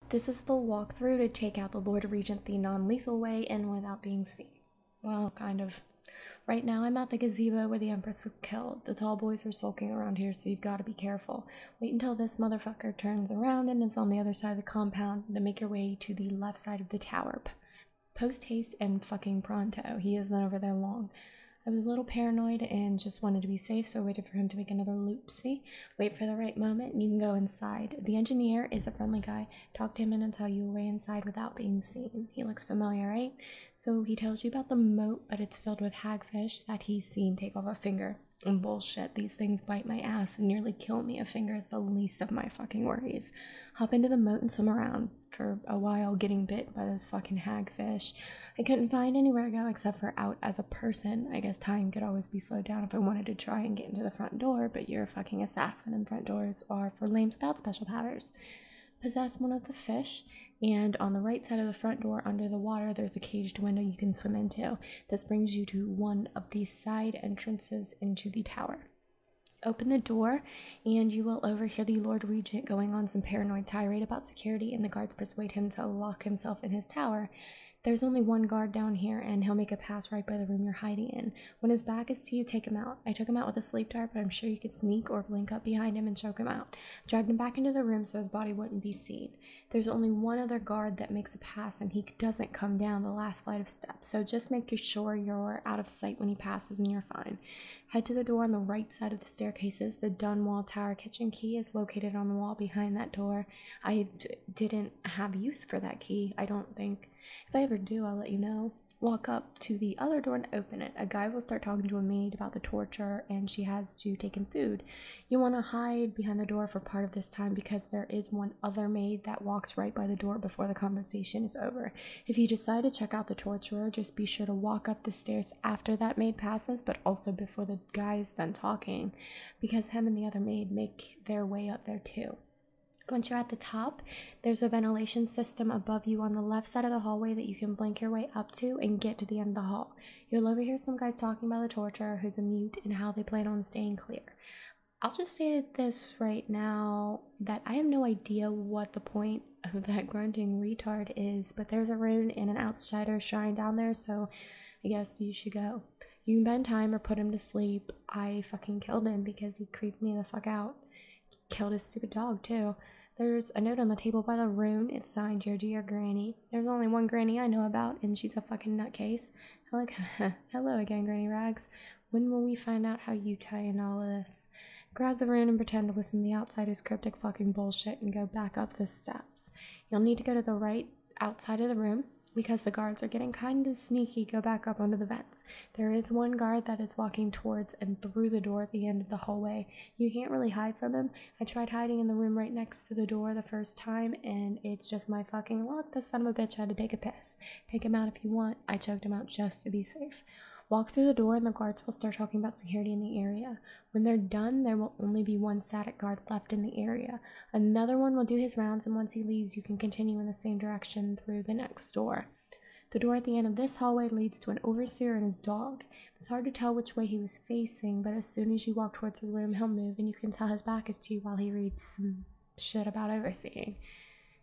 This is the walkthrough to take out the Lord Regent the non-lethal way and without being seen. Well, kind of. Right now I'm at the gazebo where the Empress was killed. The tall boys are sulking around here, so you've got to be careful. Wait until this motherfucker turns around and is on the other side of the compound, then make your way to the left side of the tower. Post haste and fucking pronto. He isn't over there long. I was a little paranoid and just wanted to be safe, so I waited for him to make another loop. See? Wait for the right moment and you can go inside. The engineer is a friendly guy. Talk to him and he'll tell you a way inside without being seen. He looks familiar, right? So he tells you about the moat, but it's filled with hagfish that he's seen take off a finger. And bullshit, these things bite my ass and nearly kill me. A finger is the least of my fucking worries. Hop into the moat and swim around for a while getting bit by those fucking hagfish. I couldn't find anywhere to go except for out as a person. I guess time could always be slowed down if I wanted to try and get into the front door, but you're a fucking assassin and front doors are for lames without special powers. Possess one of the fish, and on the right side of the front door under the water there's a caged window you can swim into. This brings you to one of the side entrances into the tower. Open the door and you will overhear the Lord Regent going on some paranoid tirade about security, and the guards persuade him to lock himself in his tower. There's only one guard down here and he'll make a pass right by the room you're hiding in. When his back is to you, take him out. I took him out with a sleep dart, but I'm sure you could sneak or blink up behind him and choke him out. Dragged him back into the room so his body wouldn't be seen. There's only one other guard that makes a pass and he doesn't come down the last flight of steps, so just make sure you're out of sight when he passes and you're fine. Head to the door on the right side of the staircases. The Dunwall Tower kitchen key is located on the wall behind that door. I didn't have use for that key, I don't think. If I ever do, I'll let you know. Walk up to the other door and open it. A guy will start talking to a maid about the torture and she has to take in food. You want to hide behind the door for part of this time because there is one other maid that walks right by the door before the conversation is over. If you decide to check out the torturer, just be sure to walk up the stairs after that maid passes, but also before the guy is done talking, because him and the other maid make their way up there too. Once you're at the top, there's a ventilation system above you on the left side of the hallway that you can blink your way up to and get to the end of the hall. You'll overhear some guys talking about the torturer who's a mute and how they plan on staying clear. I'll just say this right now that I have no idea what the point of that grunting retard is, but there's a rune and an outsider shrine down there, so I guess you should go. You can bend time or put him to sleep. I fucking killed him because he creeped me the fuck out. Killed his stupid dog too. There's a note on the table by the rune. It's signed your dear Granny. There's only one Granny I know about, and she's a fucking nutcase. I'm like, hello again, Granny Rags. When will we find out how you tie in all of this? Grab the rune and pretend to listen to the outsider's cryptic fucking bullshit and go back up the steps. You'll need to go to the right outside of the room. Because the guards are getting kind of sneaky, go back up onto the vents. There is one guard that is walking towards and through the door at the end of the hallway. You can't really hide from him. I tried hiding in the room right next to the door the first time, and it's just my fucking luck. The son of a bitch had to take a piss. Take him out if you want. I choked him out just to be safe. Walk through the door and the guards will start talking about security in the area. When they're done, there will only be one static guard left in the area. Another one will do his rounds, and once he leaves, you can continue in the same direction through the next door. The door at the end of this hallway leads to an overseer and his dog. It was hard to tell which way he was facing, but as soon as you walk towards the room, he'll move, and you can tell his back is to you while he reads some shit about overseeing.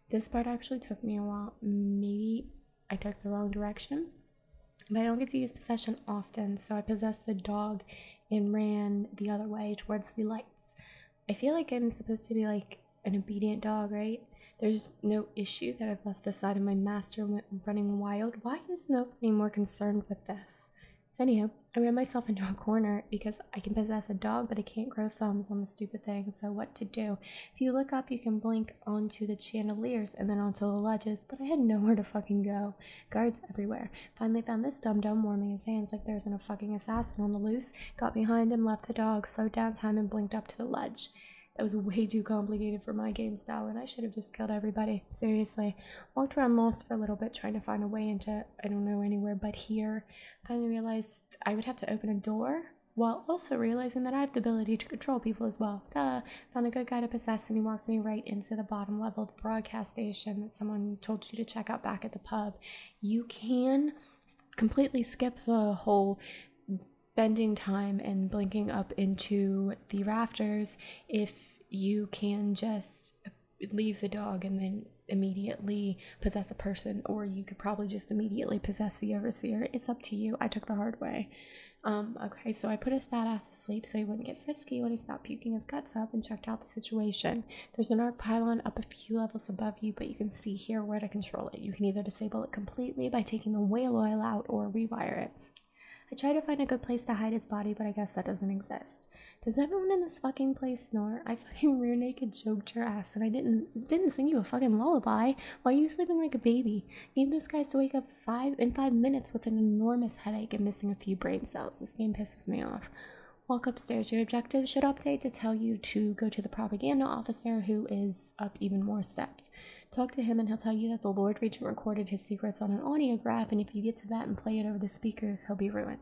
This part actually took me a while. Maybe I took the wrong direction? But I don't get to use possession often, so I possessed the dog and ran the other way towards the lights. I feel like I'm supposed to be like an obedient dog, right? There's no issue that I've left the side of my master and went running wild. Why is nobody more concerned with this? Anyhow, I ran myself into a corner because I can possess a dog, but I can't grow thumbs on the stupid thing, so what to do? If you look up, you can blink onto the chandeliers and then onto the ledges, but I had nowhere to fucking go. Guards everywhere. Finally found this dum-dum warming his hands like there's a fucking assassin on the loose. Got behind him, left the dog, slowed down time, and blinked up to the ledge. That was way too complicated for my game style, and I should have just killed everybody. Seriously. Walked around lost for a little bit, trying to find a way into, I don't know, anywhere but here. Finally realized I would have to open a door, while also realizing that I have the ability to control people as well. Duh. Found a good guy to possess, and he walks me right into the bottom level of the broadcast station that someone told you to check out back at the pub. You can completely skip the whole bending time and blinking up into the rafters if you can just leave the dog and then immediately possess a person, or you could probably just immediately possess the overseer. It's up to you. I took the hard way. Okay, so I put his fat ass to sleep so he wouldn't get frisky when he stopped puking his guts up, and checked out the situation. There's an arc pylon up a few levels above you, but you can see here where to control it. You can either disable it completely by taking the whale oil out or rewire it. I tried to find a good place to hide his body, but I guess that doesn't exist. Does everyone in this fucking place snore? I fucking rear naked choked your ass, and I didn't sing you a fucking lullaby. Why are you sleeping like a baby? Need this guy to wake up in 5 minutes with an enormous headache and missing a few brain cells. This game pisses me off. Walk upstairs. Your objective should update to tell you to go to the propaganda officer, who is up even more steps. Talk to him and he'll tell you that the Lord Regent recorded his secrets on an audiograph, and if you get to that and play it over the speakers, he'll be ruined.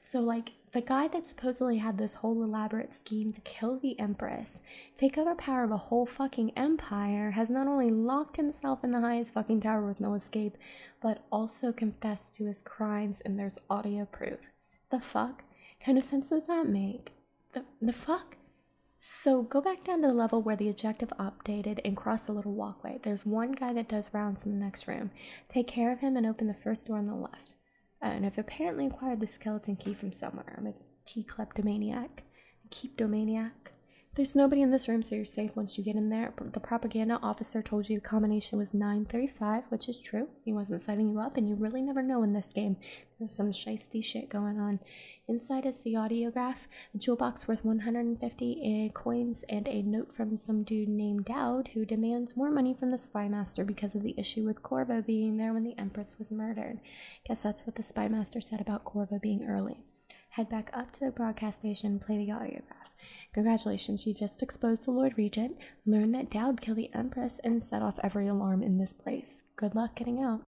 So, like, the guy that supposedly had this whole elaborate scheme to kill the Empress, take over power of a whole fucking empire, has not only locked himself in the highest fucking tower with no escape, but also confessed to his crimes, and there's audio proof. The fuck? Kind of sense does that make? The fuck? So go back down to the level where the objective updated and cross the little walkway. There's one guy that does rounds in the next room. Take care of him and open the first door on the left. And I've apparently acquired the skeleton key from somewhere. I'm a key kleptomaniac. A keeptomaniac. There's nobody in this room, so you're safe once you get in there. The propaganda officer told you the combination was 935, which is true. He wasn't setting you up, and you really never know in this game. There's some shisty shit going on. Inside is the audiograph, a jewel box worth 150 coins, and a note from some dude named Dowd, who demands more money from the spy master because of the issue with Corvo being there when the Empress was murdered. Guess that's what the spy master said about Corvo being early. Head back up to the broadcast station and play the audiograph. Congratulations, you just exposed the Lord Regent, learned that Dowd killed the Empress, and set off every alarm in this place. Good luck getting out.